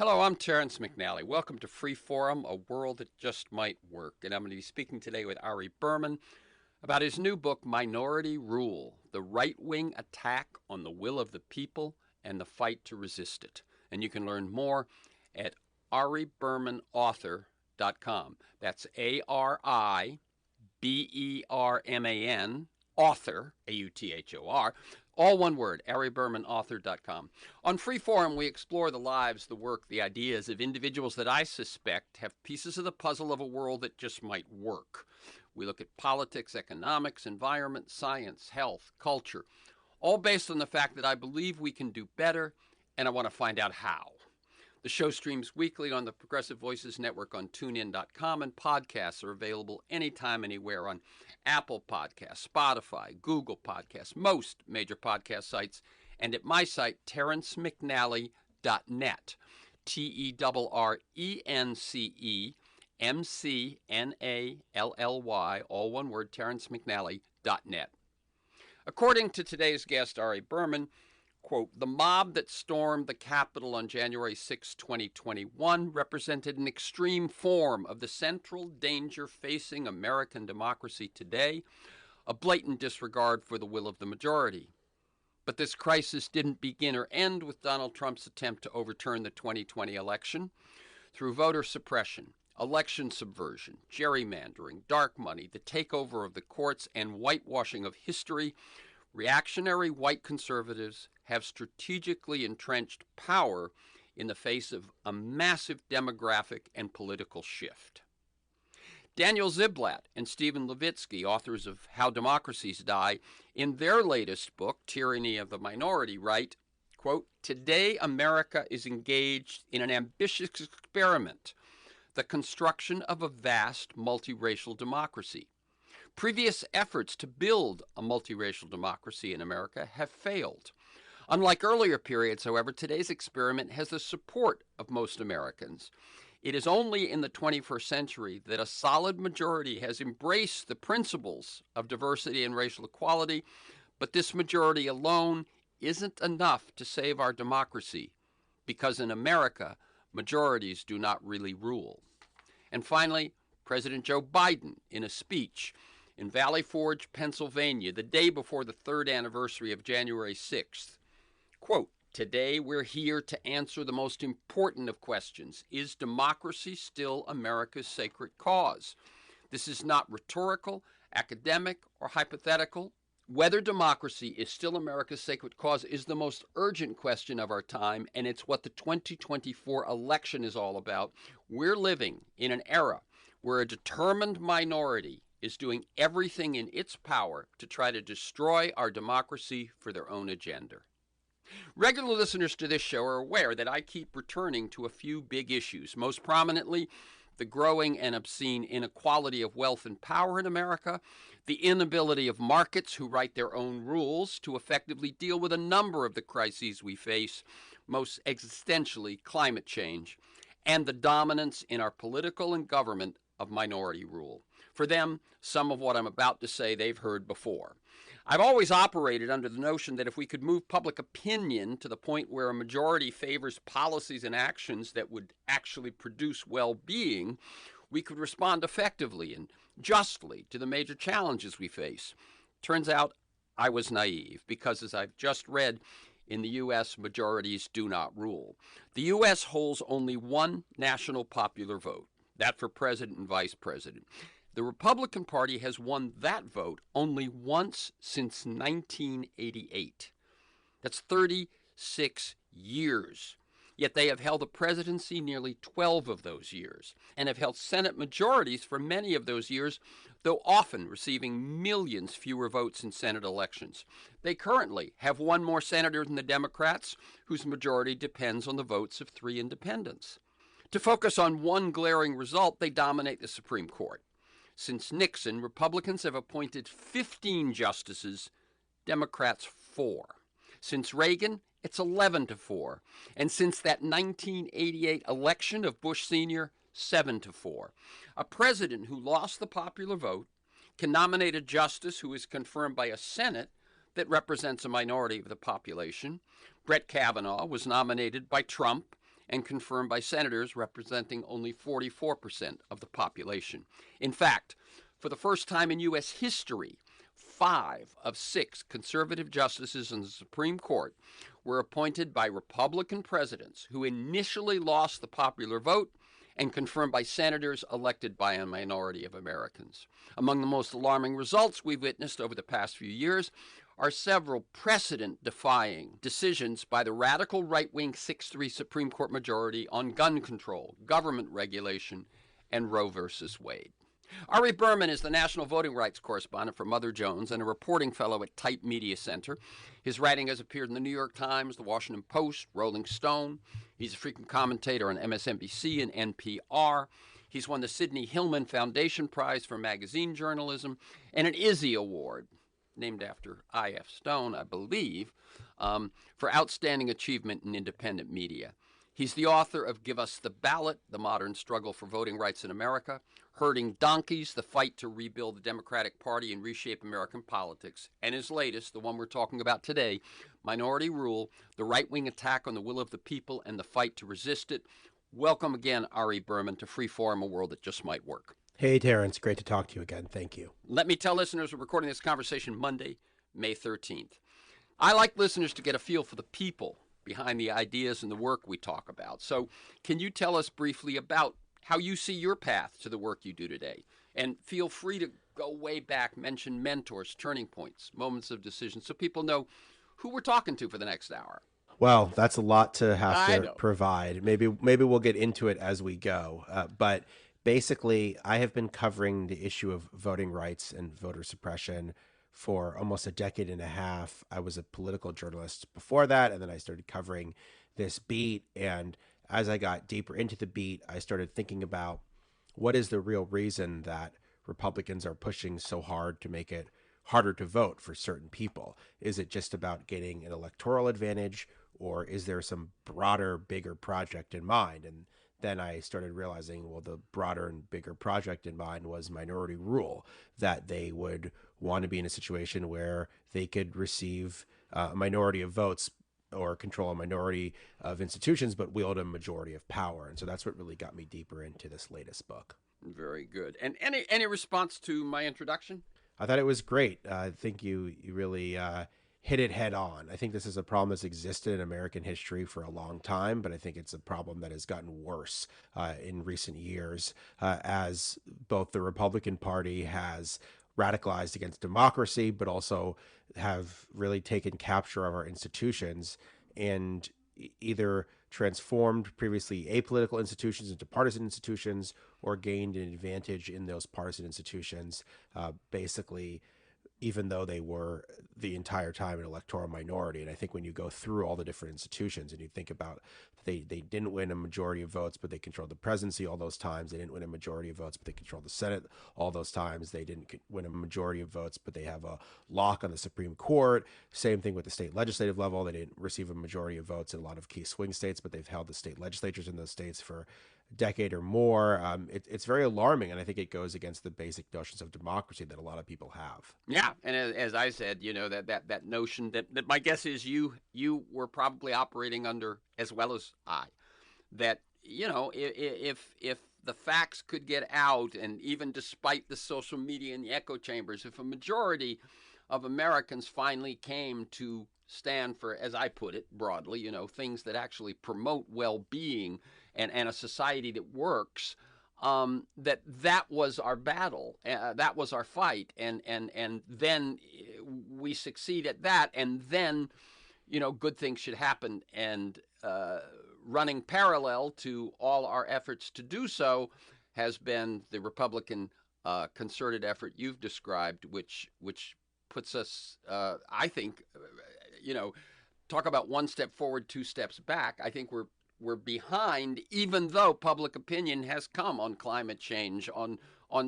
Hello, I'm Terrence McNally. Welcome to Free Forum, a world that just might work. And I'm going to be speaking today with ARI BERMAN about his new book, Minority Rule, The Right-Wing Attack on the Will of the People and the Fight to Resist It. And you can learn more at aribermanauthor.com. That's ARIBERMAN, author, AUTHOR, all one word, aribermanauthor.com. On Free Forum, we explore the lives, the work, the ideas of individuals that I suspect have pieces of the puzzle of a world that just might work. We look at politics, economics, environment, science, health, culture, all based on the fact that I believe we can do better, and I want to find out how. The show streams weekly on the Progressive Voices Network on TuneIn.com, and podcasts are available anytime, anywhere on Apple Podcasts, Spotify, Google Podcasts, most major podcast sites, and at my site, terrencemcnally.net. TERRENCEMCNALLY, all one word, terrencemcnally.net. According to today's guest, ARI BERMAN, quote, the mob that stormed the Capitol on January 6, 2021 represented an extreme form of the central danger facing American democracy today, a blatant disregard for the will of the majority. But this crisis didn't begin or end with Donald Trump's attempt to overturn the 2020 election. Through voter suppression, election subversion, gerrymandering, dark money, the takeover of the courts, and whitewashing of history, reactionary white conservatives have strategically entrenched power in the face of a massive demographic and political shift. Daniel Ziblatt and Stephen Levitsky, authors of How Democracies Die, in their latest book, Tyranny of the Minority, write, quote, today America is engaged in an ambitious experiment, the construction of a vast multiracial democracy. Previous efforts to build a multiracial democracy in America have failed. Unlike earlier periods, however, today's experiment has the support of most Americans. It is only in the 21st century that a solid majority has embraced the principles of diversity and racial equality, but this majority alone isn't enough to save our democracy, because in America, majorities do not really rule. And finally, President Joe Biden, in a speech in Valley Forge, Pennsylvania, the day before the third anniversary of January 6th, quote, today we're here to answer the most important of questions. Is democracy still America's sacred cause? This is not rhetorical, academic, or hypothetical. Whether democracy is still America's sacred cause is the most urgent question of our time, and it's what the 2024 election is all about. We're living in an era where a determined minority is doing everything in its power to try to destroy our democracy for their own agenda. Regular listeners to this show are aware that I keep returning to a few big issues, most prominently the growing and obscene inequality of wealth and power in America, the inability of markets who write their own rules to effectively deal with a number of the crises we face, most existentially climate change, and the dominance in our political and government of minority rule. For them, some of what I'm about to say they've heard before. I've always operated under the notion that if we could move public opinion to the point where a majority favors policies and actions that would actually produce well-being, we could respond effectively and justly to the major challenges we face. Turns out I was naive because, as I've just read, in the U.S., majorities do not rule. The U.S. holds only one national popular vote, that for president and vice president. The Republican Party has won that vote only once since 1988. That's 36 years. Yet they have held the presidency nearly 12 of those years and have held Senate majorities for many of those years, though often receiving millions fewer votes in Senate elections. They currently have one more senator than the Democrats, whose majority depends on the votes of 3 independents. To focus on one glaring result, they dominate the Supreme Court. Since Nixon, Republicans have appointed 15 justices, Democrats 4. Since Reagan, it's 11-4. And since that 1988 election of Bush Sr., 7-4. A president who lost the popular vote can nominate a justice who is confirmed by a Senate that represents a minority of the population. Brett Kavanaugh was nominated by Trump and confirmed by senators representing only 44% of the population. In fact, for the first time in U.S. history, 5 of 6 conservative justices in the Supreme Court were appointed by Republican presidents who initially lost the popular vote and confirmed by senators elected by a minority of Americans. Among the most alarming results we've witnessed over the past few years are several precedent-defying decisions by the radical right-wing 6-3 Supreme Court majority on gun control, government regulation, and Roe versus Wade. ARI BERMAN is the national voting rights correspondent for Mother Jones and a reporting fellow at Type Media Center. His writing has appeared in the New York Times, the Washington Post, Rolling Stone. He's a frequent commentator on MSNBC and NPR. He's won the Sidney Hillman Foundation Prize for Magazine Journalism and an Izzy Award, named after I.F. Stone, I believe, for outstanding achievement in independent media. He's the author of Give Us the Ballot, The Modern Struggle for Voting Rights in America, Herding Donkeys, The Fight to Rebuild the Democratic Party and Reshape American Politics, and his latest, the one we're talking about today, Minority Rule, The Right-Wing Attack on the Will of the People and the Fight to Resist It. Welcome again, ARI BERMAN, to Freeform, a world that just might work. Hey, Terrence. Great to talk to you again. Thank you. Let me tell listeners we're recording this conversation Monday, May 13th. I like listeners to get a feel for the people behind the ideas and the work we talk about. So can you tell us briefly about how you see your path to the work you do today? And feel free to go way back, mention mentors, turning points, moments of decision, so people know who we're talking to for the next hour. Well, that's a lot to have to provide. Maybe we'll get into it as we go. But basically, I have been covering the issue of voting rights and voter suppression for almost a decade and a half. I was a political journalist before that, and then I started covering this beat. And as I got deeper into the beat, I started thinking about what is the real reason that Republicans are pushing so hard to make it harder to vote for certain people. Is it just about getting an electoral advantage, or is there some broader, bigger project in mind? And then I started realizing, well, the broader and bigger project in mind was minority rule, that they would want to be in a situation where they could receive a minority of votes or control a minority of institutions, but wield a majority of power. And so that's what really got me deeper into this latest book. Very good. And any response to my introduction? I thought it was great. I think you really hit it head on. I think this is a problem that's existed in American history for a long time, but I think it's a problem that has gotten worse in recent years as both the Republican Party has radicalized against democracy, but also have really taken capture of our institutions and either transformed previously apolitical institutions into partisan institutions or gained an advantage in those partisan institutions, basically, even though they were the entire time an electoral minority. And I think when you go through all the different institutions and you think about they didn't win a majority of votes, but they controlled the presidency all those times. They didn't win a majority of votes, but they controlled the Senate all those times. They didn't win a majority of votes, but they have a lock on the Supreme Court. Same thing with the state legislative level. They didn't receive a majority of votes in a lot of key swing states, but they've held the state legislatures in those states for decade or more. It's very alarming, and I think it goes against the basic notions of democracy that a lot of people have. Yeah, and as I said, you know, that notion that my guess is you were probably operating under as well as I, that, you know, if the facts could get out, and even despite the social media and the echo chambers, if a majority of Americans finally came to stand for, as I put it broadly, you know, things that actually promote well-being and a society that works, that was our battle, that was our fight, and then we succeed at that, and then, you know, good things should happen. And running parallel to all our efforts to do so has been the Republican concerted effort you've described, which puts us, I think, you know, talk about one step forward, 2 steps back. I think we're behind, even though public opinion has come on climate change, on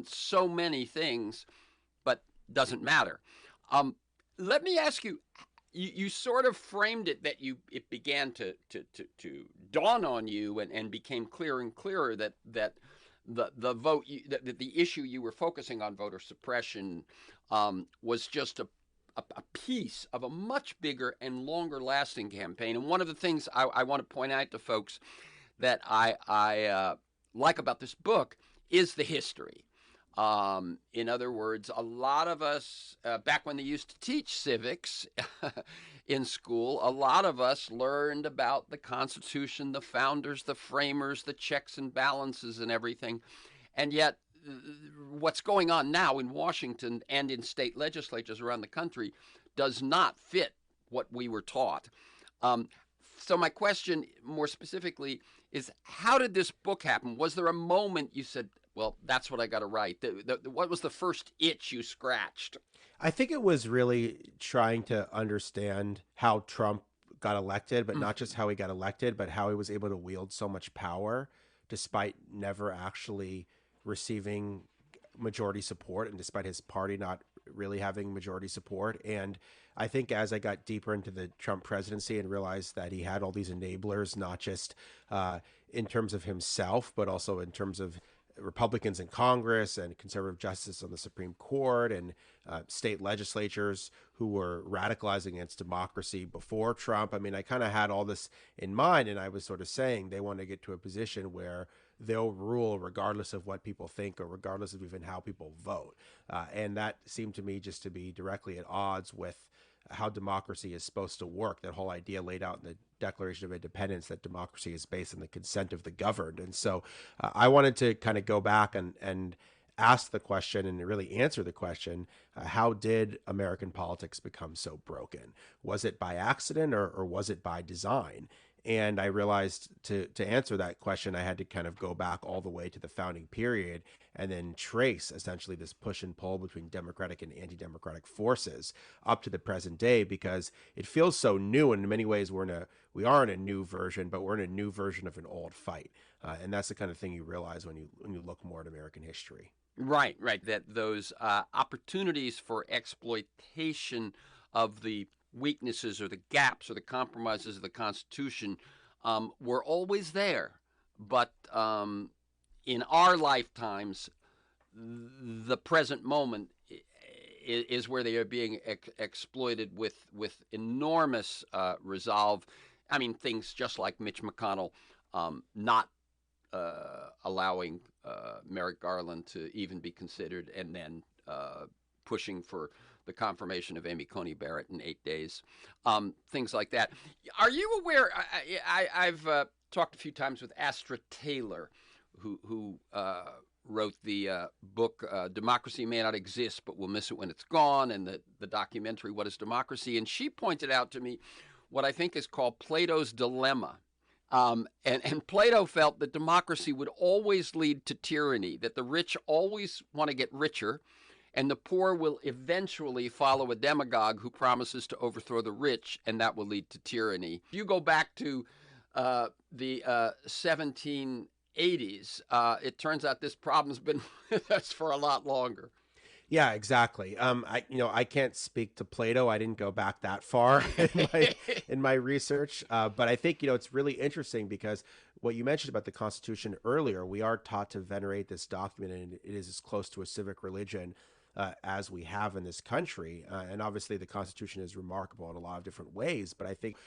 so many things, but doesn't matter. Let me ask you, you sort of framed it that it began to dawn on you and became clearer and clearer that the vote, that the issue you were focusing on, voter suppression, was just a piece of a much bigger and longer lasting campaign. And one of the things I want to point out to folks that I like about this book is the history. In other words, a lot of us, back when they used to teach civics in school, a lot of us learned about the Constitution, the founders, the framers, the checks and balances, and everything. And yet, what's going on now in Washington and in state legislatures around the country does not fit what we were taught. Um, so, my question more specifically is, how did this book happen? Was there a moment you said, well, that's what I got to write? What was the first itch you scratched? I think it was really trying to understand how Trump got elected, but not just how he got elected, but how he was able to wield so much power despite never actually receiving majority support and despite his party not really having majority support. And I think as I got deeper into the Trump presidency and realized that he had all these enablers, not just in terms of himself, but also in terms of Republicans in Congress and conservative justices on the Supreme Court and state legislatures who were radicalizing against democracy before Trump. I mean, I kind of had all this in mind, and I was sort of saying they want to get to a position where they'll rule regardless of what people think or regardless of even how people vote. And that seemed to me just to be directly at odds with how democracy is supposed to work. That whole idea laid out in the Declaration of Independence that democracy is based on the consent of the governed. And so I wanted to kind of go back and ask the question and really answer the question, how did American politics become so broken? Was it by accident or was it by design? And I realized to answer that question, I had to kind of go back all the way to the founding period and then trace essentially this push and pull between democratic and anti-democratic forces up to the present day, because it feels so new. And in many ways, we are in a new version, but we're in a new version of an old fight. And that's the kind of thing you realize when you look more at American history. Right, right. That those opportunities for exploitation of the weaknesses or the gaps or the compromises of the Constitution were always there. But in our lifetimes, the present moment is where they are being exploited with enormous resolve. I mean, things just like Mitch McConnell not allowing Merrick Garland to even be considered, and then pushing for the confirmation of Amy Coney Barrett in 8 days, things like that. Are you aware? I've talked a few times with Astra Taylor, who wrote the book "Democracy May Not Exist, but We'll Miss It When It's Gone," and the documentary "What Is Democracy?" And she pointed out to me what I think is called Plato's dilemma. And Plato felt that democracy would always lead to tyranny, that the rich always want to get richer, and the poor will eventually follow a demagogue who promises to overthrow the rich, and that will lead to tyranny. If you go back to the 1780s, it turns out this problem's been with us for a lot longer. Yeah, exactly. I can't speak to Plato. I didn't go back that far in my research, but I think it's really interesting because what you mentioned about the Constitution earlier, we are taught to venerate this document, and it is as close to a civic religion as we have in this country. And obviously, the Constitution is remarkable in a lot of different ways, but I think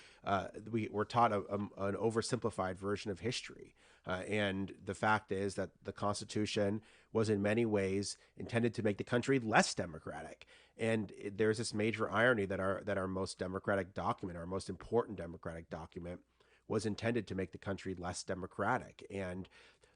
we're taught an oversimplified version of history. And the fact is that the Constitution was in many ways intended to make the country less democratic. And there's this major irony that our most democratic document, our most important democratic document, was intended to make the country less democratic. And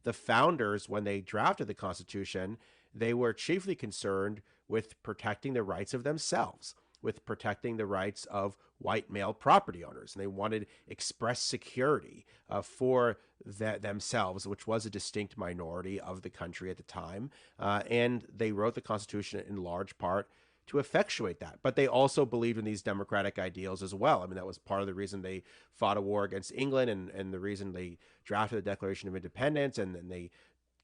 the founders, when they drafted the Constitution, they were chiefly concerned with protecting the rights of themselves, with protecting the rights of white male property owners. And they wanted express security for themselves, which was a distinct minority of the country at the time. And they wrote the Constitution in large part to effectuate that. But they also believed in these democratic ideals as well. I mean, that was part of the reason they fought a war against England and the reason they drafted the Declaration of Independence, and then they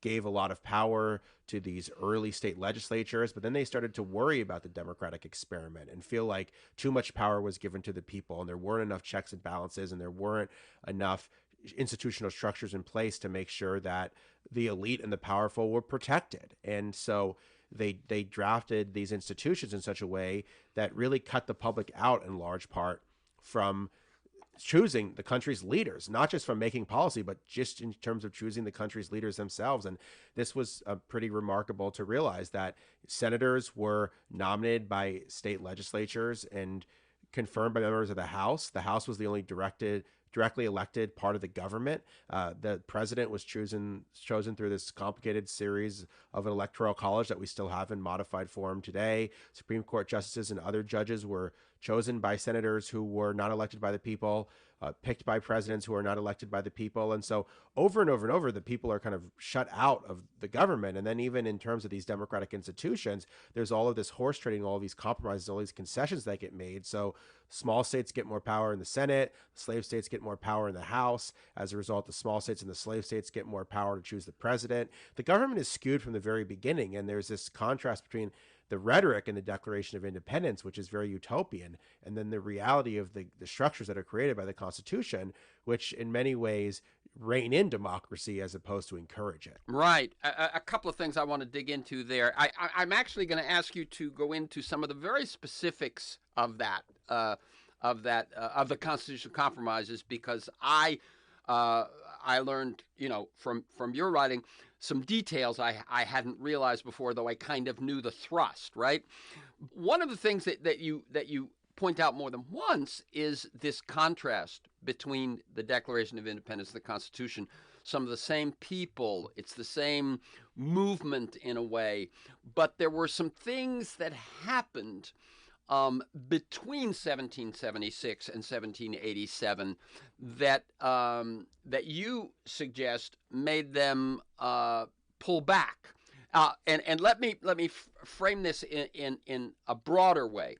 gave a lot of power to these early state legislatures, but then they started to worry about the democratic experiment and feel like too much power was given to the people, and there weren't enough checks and balances, and there weren't enough institutional structures in place to make sure that the elite and the powerful were protected. And so they drafted these institutions in such a way that really cut the public out in large part from choosing the country's leaders, not just from making policy, but just in terms of choosing the country's leaders themselves. And this was pretty remarkable to realize that senators were nominated by state legislatures and confirmed by members of the House. The House was the only directly elected part of the government. The president was chosen through this complicated series of an electoral college that we still have in modified form today. Supreme Court justices and other judges were chosen by senators who were not elected by the people, picked by presidents who are not elected by the people. And so over and over and over, the people are kind of shut out of the government. And then even in terms of these democratic institutions, there's all of this horse trading, all of these compromises, all these concessions that get made. So small states get more power in the Senate, slave states get more power in the House. As a result, the small states and the slave states get more power to choose the president. The government is skewed from the very beginning, and there's this contrast between the rhetoric in the Declaration of Independence, which is very utopian, and then the reality of the structures that are created by the Constitution, which in many ways rein in democracy as opposed to encourage it. Right. A couple of things I want to dig into there. I'm actually going to ask you to go into some of the very specifics of that, of the constitutional compromises, because I learned, from your writing, some details I hadn't realized before, though I kind of knew the thrust. Right. One of the things that you point out more than once is this contrast between the Declaration of Independence and the Constitution. Some of the same people, it's the same movement in a way, but there were some things that happened between 1776 and 1787 that you suggest made them pull back. And let me frame this in a broader way,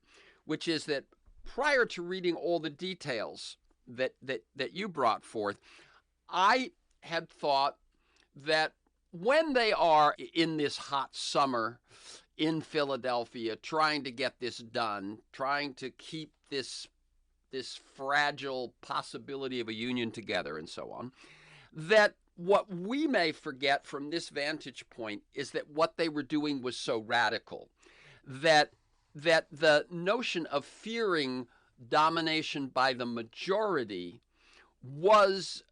which is that prior to reading all the details that you brought forth, I had thought that when they are in this hot summer in Philadelphia trying to get this done, trying to keep this fragile possibility of a union together and so on, that what we may forget from this vantage point is that what they were doing was so radical that the notion of fearing domination by the majority was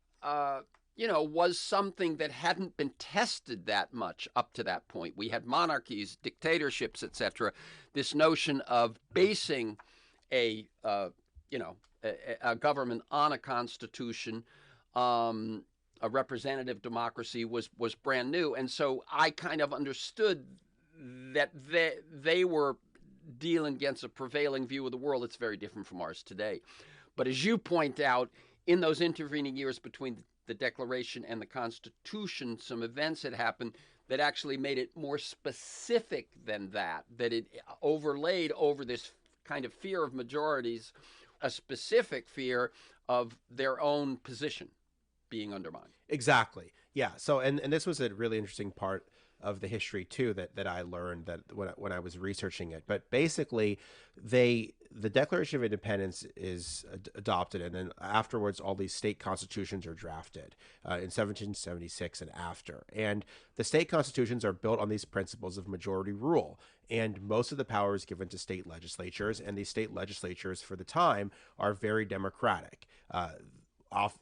was something that hadn't been tested that much up to that point. We had monarchies, dictatorships, etc. This notion of basing a government on a constitution, a representative democracy was brand new, and so I kind of understood that they were dealing against a prevailing view of the world. It's very different from ours today. But as you point out, in those intervening years between the Declaration and the Constitution, some events had happened that actually made it more specific than that it overlaid over this kind of fear of majorities, a specific fear of their own position being undermined. Exactly. Yeah. So, and this was a really interesting part of the history too that I learned that when I was researching it. But basically, the Declaration of Independence is adopted, and then afterwards, all these state constitutions are drafted in 1776 and after. And the state constitutions are built on these principles of majority rule, and most of the power is given to state legislatures, and these state legislatures for the time are very democratic.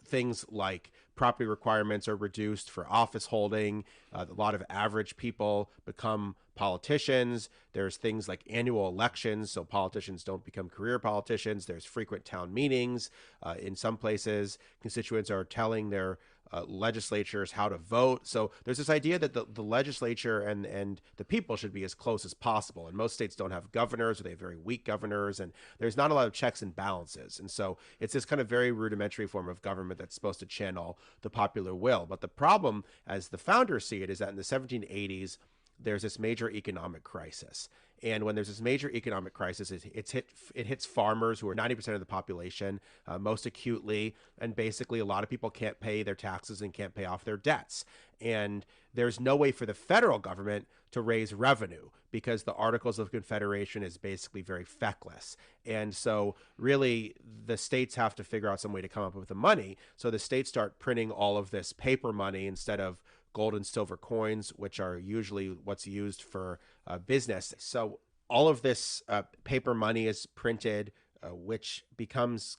Things like property requirements are reduced for office holding. A lot of average people become politicians. There's things like annual elections, so politicians don't become career politicians. There's frequent town meetings. In some places, constituents are telling their legislatures how to vote. So there's this idea that the legislature and the people should be as close as possible. And most states don't have governors, or they have very weak governors, and there's not a lot of checks and balances. And so it's this kind of very rudimentary form of government that's supposed to channel the popular will. But the problem, as the founders see it, is that in the 1780s, there's this major economic crisis. And when there's this major economic crisis, it hits farmers, who are 90% of the population, most acutely. And basically, a lot of people can't pay their taxes and can't pay off their debts. And there's no way for the federal government to raise revenue, because the Articles of Confederation is basically very feckless. And so really, the states have to figure out some way to come up with the money. So the states start printing all of this paper money instead of gold and silver coins, which are usually what's used for business. So all of this paper money is printed, which becomes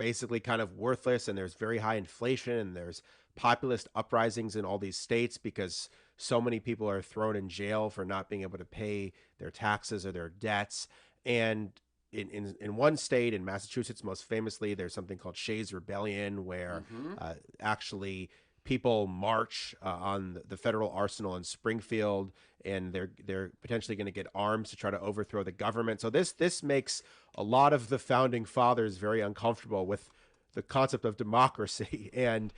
basically kind of worthless, and there's very high inflation, and there's populist uprisings in all these states because so many people are thrown in jail for not being able to pay their taxes or their debts. And in one state, in Massachusetts most famously, there's something called Shays Rebellion, where Mm-hmm. actually people march on the federal arsenal in Springfield, and they're potentially going to get arms to try to overthrow the government. So this makes a lot of the founding fathers very uncomfortable with the concept of democracy, and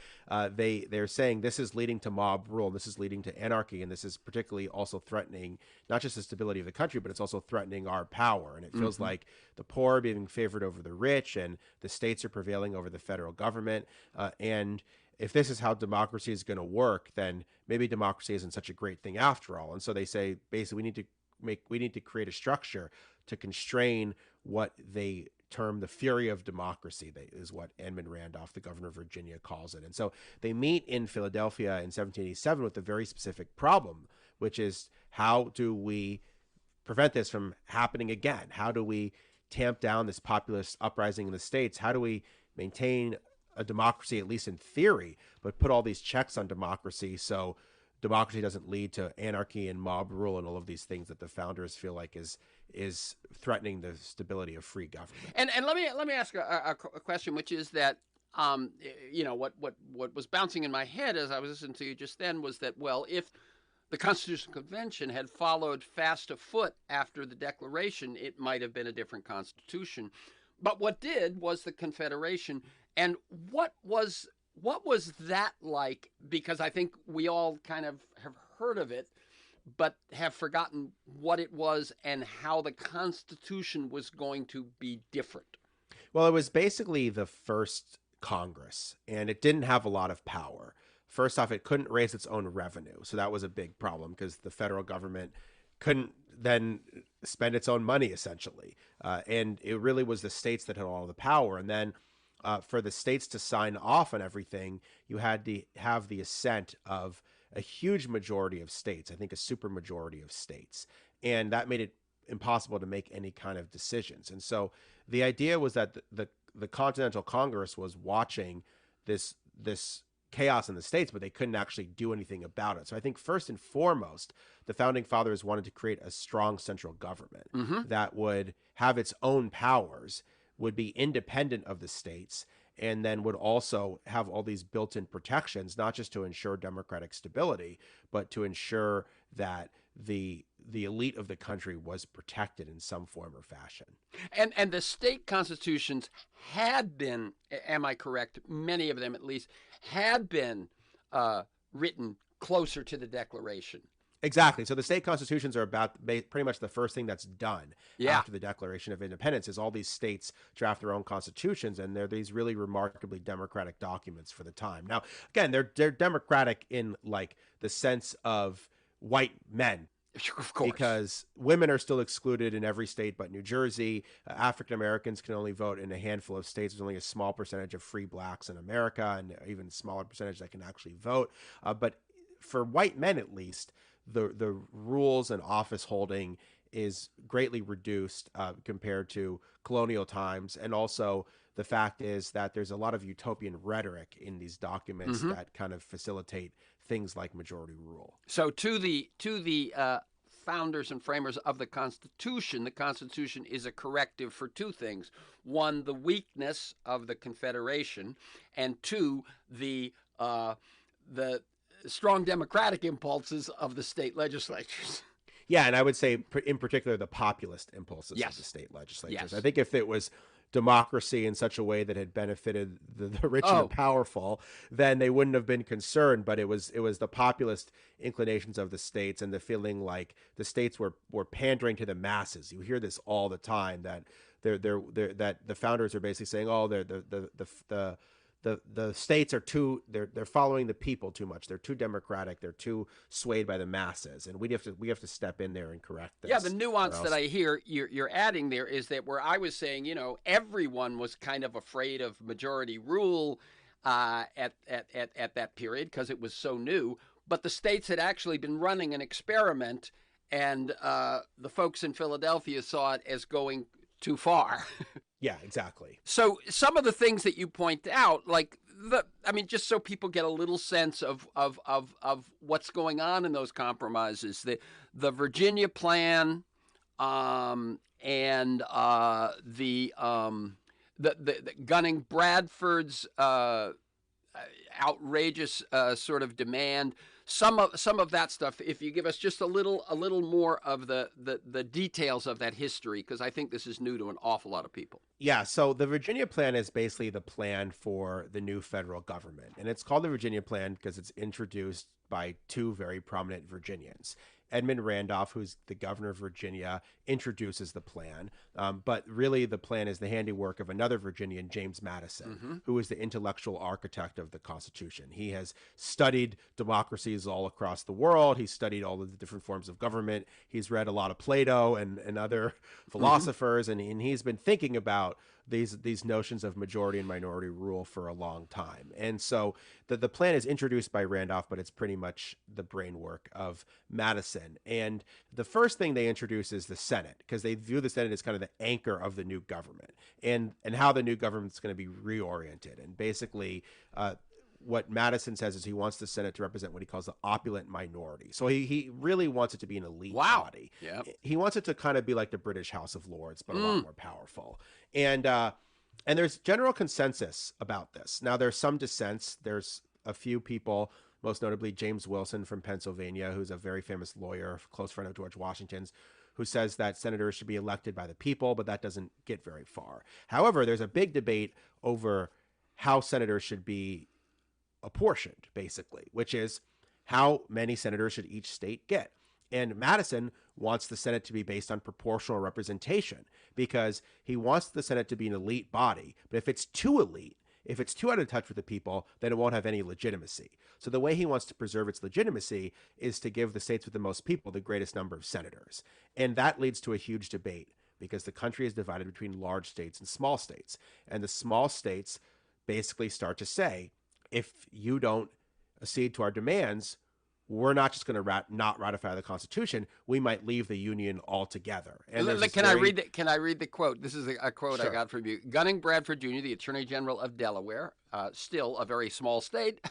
they're saying this is leading to mob rule, this is leading to anarchy, and this is particularly also threatening not just the stability of the country, but it's also threatening our power. And it feels like the poor are being favored over the rich, and the states are prevailing over the federal government. And if this is how democracy is going to work, then maybe democracy isn't such a great thing after all. And so they say basically we need to create a structure to constrain what they term the fury of democracy. That is what Edmund Randolph, the governor of Virginia, calls it. And so they meet in Philadelphia in 1787 with a very specific problem, which is how do we prevent this from happening again? How do we tamp down this populist uprising in the states? How do we maintain a democracy, at least in theory, but put all these checks on democracy so democracy doesn't lead to anarchy and mob rule and all of these things that the founders feel like is threatening the stability of free government. And let me ask a question, which is that what was bouncing in my head as I was listening to you just then was that, well, if the Constitutional Convention had followed fast afoot after the Declaration, it might have been a different constitution. But what did was the Confederation. And what was that like? Because I think we all kind of have heard of it, but have forgotten what it was and how the Constitution was going to be different. Well, it was basically the first Congress, and it didn't have a lot of power. First off, it couldn't raise its own revenue. So that was a big problem because the federal government couldn't then spend its own money, essentially. And it really was the states that had all the power. And then for the states to sign off on everything, you had to have the assent of a huge majority of states, I think a supermajority of states. And that made it impossible to make any kind of decisions. And so the idea was that the Continental Congress was watching this chaos in the states, but they couldn't actually do anything about it. So I think first and foremost, the founding fathers wanted to create a strong central government that would have its own powers, would be independent of the states, and then would also have all these built-in protections, not just to ensure democratic stability, but to ensure that the elite of the country was protected in some form or fashion. And the state constitutions had been, am I correct, many of them at least, had been written closer to the Declaration. Exactly. So the state constitutions are about pretty much the first thing that's done after the Declaration of Independence is all these states draft their own constitutions, and they're these really remarkably democratic documents for the time. Now, again, they're democratic in like the sense of white men. Of course. Because women are still excluded in every state but New Jersey. African Americans can only vote in a handful of states. There's only a small percentage of free blacks in America, and even smaller percentage that can actually vote. But for white men, at least, the rules and office holding is greatly reduced compared to colonial times. And also the fact is that there's a lot of utopian rhetoric in these documents that kind of facilitate things like majority rule. So to the founders and framers of the Constitution is a corrective for two things. One, the weakness of the Confederation, and two, the strong democratic impulses of the state legislatures. Yeah, and I would say in particular the populist impulses of the state legislatures. Yes. I think if it was democracy in such a way that had benefited the rich and the powerful, then they wouldn't have been concerned. But it was the populist inclinations of the states and the feeling like the states were pandering to the masses. You hear this all the time that that the founders are basically saying, oh, the states are they're following the people too much. They're too democratic. They're too swayed by the masses, and we have to step in there and correct this. Yeah, the nuance that I hear you're adding there is that where I was saying, everyone was kind of afraid of majority rule at that period because it was so new, but the states had actually been running an experiment, and the folks in Philadelphia saw it as going too far. Yeah, exactly. So some of the things that you point out, like just so people get a little sense of what's going on in those compromises, the Virginia plan, and the gunning Bradford's outrageous sort of demand. Some of that stuff. If you give us just a little more of the details of that history, because I think this is new to an awful lot of people. Yeah, so the Virginia plan is basically the plan for the new federal government. And it's called the Virginia plan because it's introduced by two very prominent Virginians. Edmund Randolph, who's the governor of Virginia, introduces the plan. But really, the plan is the handiwork of another Virginian, James Madison, who is the intellectual architect of the Constitution. He has studied democracies all across the world. He's studied all of the different forms of government. He's read a lot of Plato and other philosophers, and he's been thinking about these notions of majority and minority rule for a long time. And so the plan is introduced by Randolph, but it's pretty much the brainwork of Madison. And the first thing they introduce is the Senate, because they view the Senate as kind of the anchor of the new government and how the new government's going to be reoriented. And basically, what Madison says is he wants the Senate to represent what he calls the opulent minority. So he really wants it to be an elite body. Yep. He wants it to kind of be like the British House of Lords, but a lot more powerful. And there's general consensus about this. Now, there's some dissents. There's a few people, most notably James Wilson from Pennsylvania, who's a very famous lawyer, close friend of George Washington's, who says that senators should be elected by the people, but that doesn't get very far. However, there's a big debate over how senators should be apportioned, basically, which is how many senators should each state get. And Madison wants the Senate to be based on proportional representation because he wants the Senate to be an elite body. But if it's too elite, if it's too out of touch with the people, then it won't have any legitimacy. So the way he wants to preserve its legitimacy is to give the states with the most people the greatest number of senators. And that leads to a huge debate because the country is divided between large states and small states. And the small states basically start to say, if you don't accede to our demands, we're not just going to not ratify the Constitution. We might leave the Union altogether. And Can I read the quote? This is a quote I got from you. Gunning Bradford Jr., the Attorney General of Delaware, still a very small state.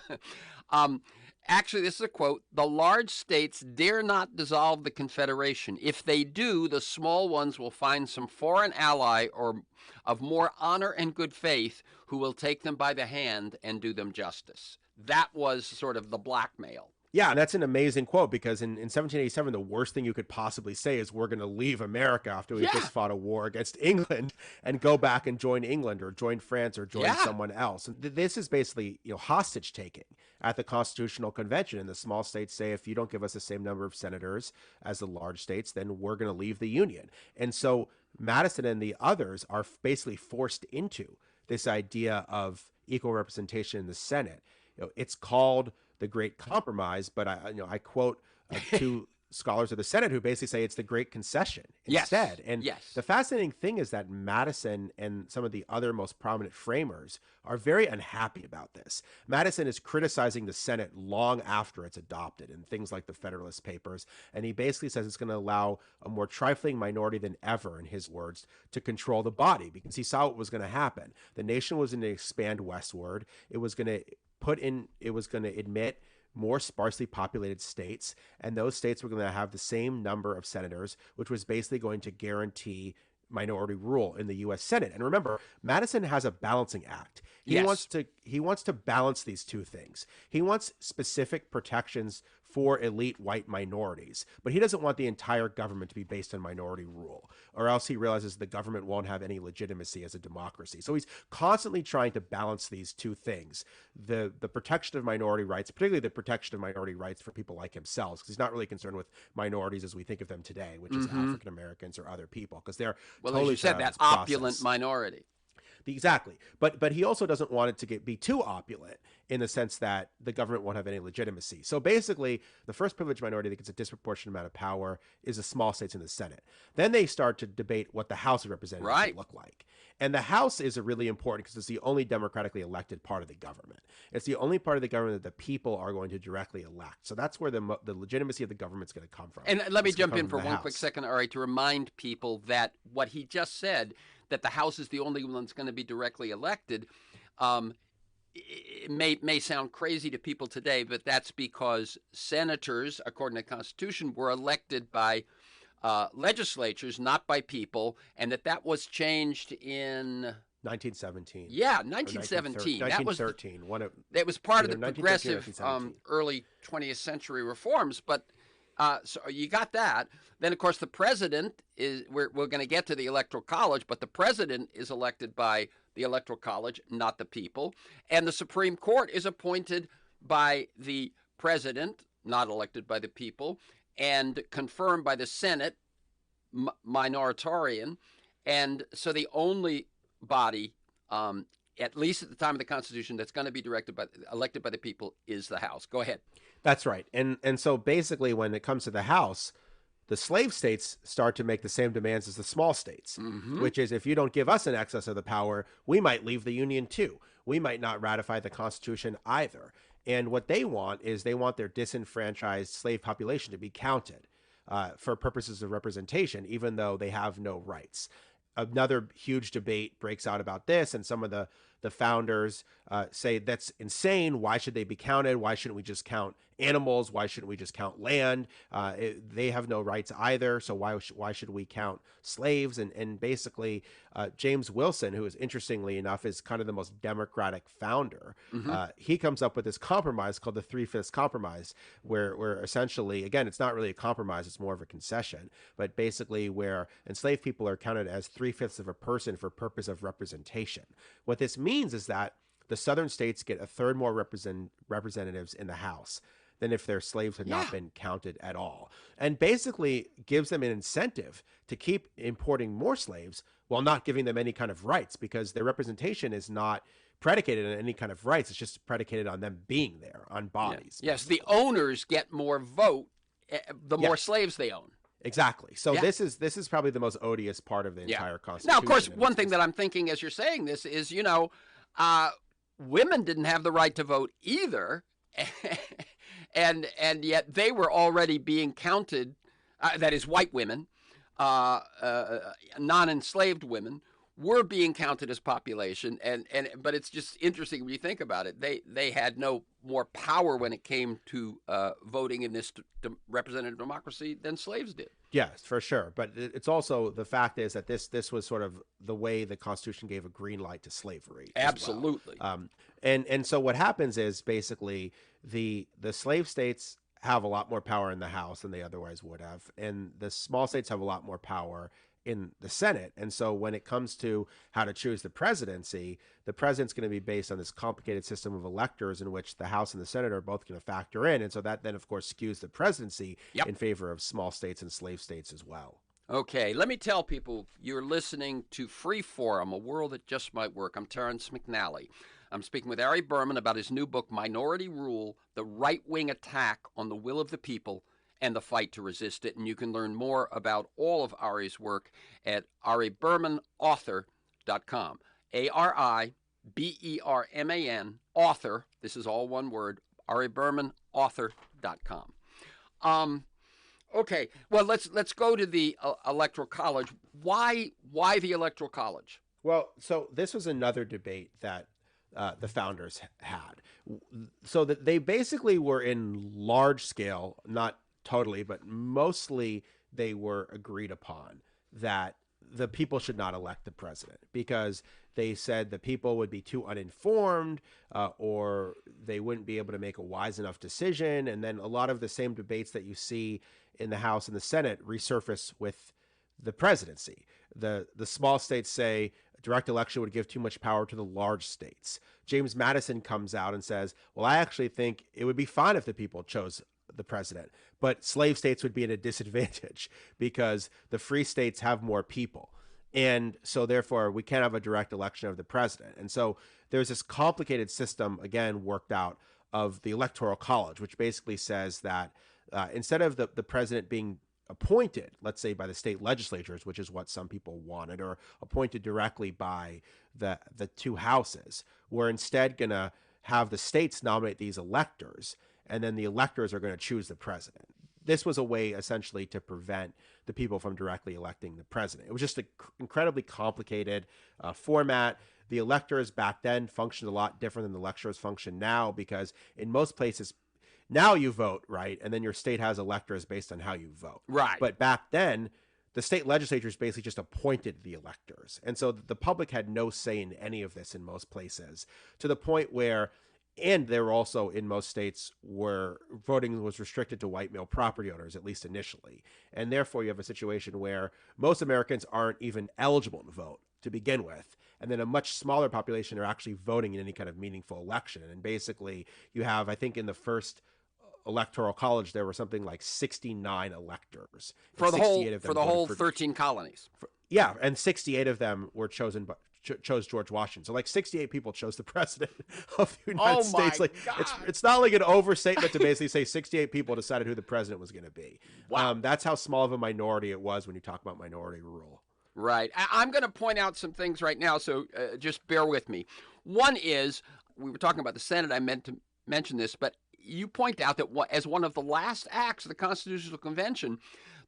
Actually, this is a quote. The large states dare not dissolve the Confederation. If they do, the small ones will find some foreign ally or of more honor and good faith who will take them by the hand and do them justice. That was sort of the blackmail. Yeah, and that's an amazing quote because in 1787, the worst thing you could possibly say is we're going to leave America after we just fought a war against England and go back and join England or join France or join someone else. And this is basically hostage taking at the Constitutional Convention. And the small states say, if you don't give us the same number of senators as the large states, then we're going to leave the Union. And so Madison and the others are basically forced into this idea of equal representation in the Senate. It's called the Great Compromise, but I quote two scholars of the Senate who basically say it's the Great Concession instead. And the fascinating thing is that Madison and some of the other most prominent framers are very unhappy about this. Madison is criticizing the Senate long after it's adopted in things like the Federalist Papers, and he basically says it's going to allow a more trifling minority than ever, in his words, to control the body because he saw what was going to happen. The nation was going to expand westward. It was going to admit more sparsely populated states, and those states were going to have the same number of senators, which was basically going to guarantee minority rule in the U.S. Senate. And remember, Madison has a balancing act. He wants to balance these two things. He wants specific protections for elite white minorities, but he doesn't want the entire government to be based on minority rule, or else he realizes the government won't have any legitimacy as a democracy. So he's constantly trying to balance these two things, the protection of minority rights, particularly the protection of minority rights for people like himself, because he's not really concerned with minorities as we think of them today, which is African Americans or other people, because they're totally, as you said, that opulent minority. Exactly. But he also doesn't want it to be too opulent in the sense that the government won't have any legitimacy. So basically, the first privileged minority that gets a disproportionate amount of power is the small states in the Senate. Then they start to debate what the House of Representatives should look like. And the House is really important because it's the only democratically elected part of the government. It's the only part of the government that the people are going to directly elect. So that's where the legitimacy of the government is going to come from. And let me jump in for one quick second, Ari, to remind people that what he just said, that the House is the only one that's going to be directly elected, um, it may sound crazy to people today, but that's because senators, according to the Constitution, were elected by legislatures, not by people, and that was changed in 1917. yeah, Or 1917. 1913. One of That was part of either the 1913 or progressive 1917. early 20th century reforms. But so you got that. Then, of course, the president is. We're going to get to the Electoral College, but the president is elected by the Electoral College, not the people, and the Supreme Court is appointed by the president, not elected by the people, and confirmed by the Senate, minoritarian, and so the only body, at least at the time of the Constitution, that's going to be elected by the people is the House. Go ahead. That's right. And so basically when it comes to the House, the slave states start to make the same demands as the small states, which is if you don't give us an excess of the power, we might leave the Union too. We might not ratify the Constitution either. And what they want is they want their disenfranchised slave population to be counted for purposes of representation, even though they have no rights. Another huge debate breaks out about this, and some of the founders say that's insane. Why should they be counted? Why shouldn't we just count animals? Why shouldn't we just count land? They have no rights either, so why should we count slaves? And basically, James Wilson, who is interestingly enough is kind of the most democratic founder, he comes up with this compromise called the Three-Fifths Compromise, where essentially, again, it's not really a compromise, it's more of a concession, but basically where enslaved people are counted as 3/5 of a person for purpose of representation. What this means is that the southern states get a third more representatives in the House than if their slaves had not been counted at all. And basically gives them an incentive to keep importing more slaves while not giving them any kind of rights, because their representation is not predicated on any kind of rights. It's just predicated on them being there, on bodies. Yes, the owners get more vote the more slaves they own. Exactly. So this is probably the most odious part of the entire Constitution. Now, of course, one thing that I'm thinking as you're saying this is, women didn't have the right to vote either, and yet they were already being counted. That is, white women, non-enslaved women, were being counted as population, but it's just interesting when you think about it. They had no more power when it came to voting in this representative democracy than slaves did. Yes, for sure. But it's also, the fact is that this was sort of the way the Constitution gave a green light to slavery. Absolutely. Well. And so what happens is basically the slave states have a lot more power in the House than they otherwise would have, and the small states have a lot more power in the Senate. And so when it comes to how to choose the presidency, the president's going to be based on this complicated system of electors in which the House and the Senate are both going to factor in. And so that then, of course, skews the presidency in favor of small states and slave states as well. Okay, let me tell people you're listening to Freeform, A World That Just Might Work. I'm Terrence McNally. I'm speaking with ARI BERMAN about his new book, Minority Rule, The Right-Wing Attack on the Will of the People and the Fight to Resist It. And you can learn more about all of Ari's work at aribermanauthor.com. ARIBERMAN, author, this is all one word, aribermanauthor.com. Okay, well, let's go to the Electoral College. Why the Electoral College? Well, so this was another debate that the founders had. So that they basically were in large scale, not totally, but mostly they were agreed upon that the people should not elect the president, because they said the people would be too uninformed or they wouldn't be able to make a wise enough decision. And then a lot of the same debates that you see in the House and the Senate resurface with the presidency. The small states say direct election would give too much power to the large states. James Madison comes out and says, well, I actually think it would be fine if the people chose the president, but slave states would be at a disadvantage because the free states have more people. And so therefore we can't have a direct election of the president. And so there's this complicated system, again, worked out of the Electoral College, which basically says that instead of the president being appointed, let's say by the state legislatures, which is what some people wanted, or appointed directly by the two houses, we're instead going to have the states nominate these electors, and then the electors are going to choose the president. this was a way essentially to prevent the people from directly electing the president. It was just an incredibly complicated format. The electors back then functioned a lot different than the electors function now, because in most places now you vote, right? And then your state has electors based on how you vote. Right. But back then, the state legislatures basically just appointed the electors. And so the public had no say in any of this in most places, to the point where, and there were also in most states where voting was restricted to white male property owners, at least initially. And therefore you have a situation where most Americans aren't even eligible to vote to begin with. And then a much smaller population are actually voting in any kind of meaningful election. And basically you have, I think in the first electoral college, there were something like 69 electors for the whole 13 colonies. Yeah, and 68 of them were chose George Washington. So like 68 people chose the president of the United States. Like it's not like an overstatement to basically say 68 people decided who the president was going to be. Wow. That's how small of a minority it was when you talk about minority rule. Right. I'm going to point out some things right now, so just bear with me. One is, we were talking about the Senate. I meant to mention this, but you point out that as one of the last acts of the Constitutional Convention,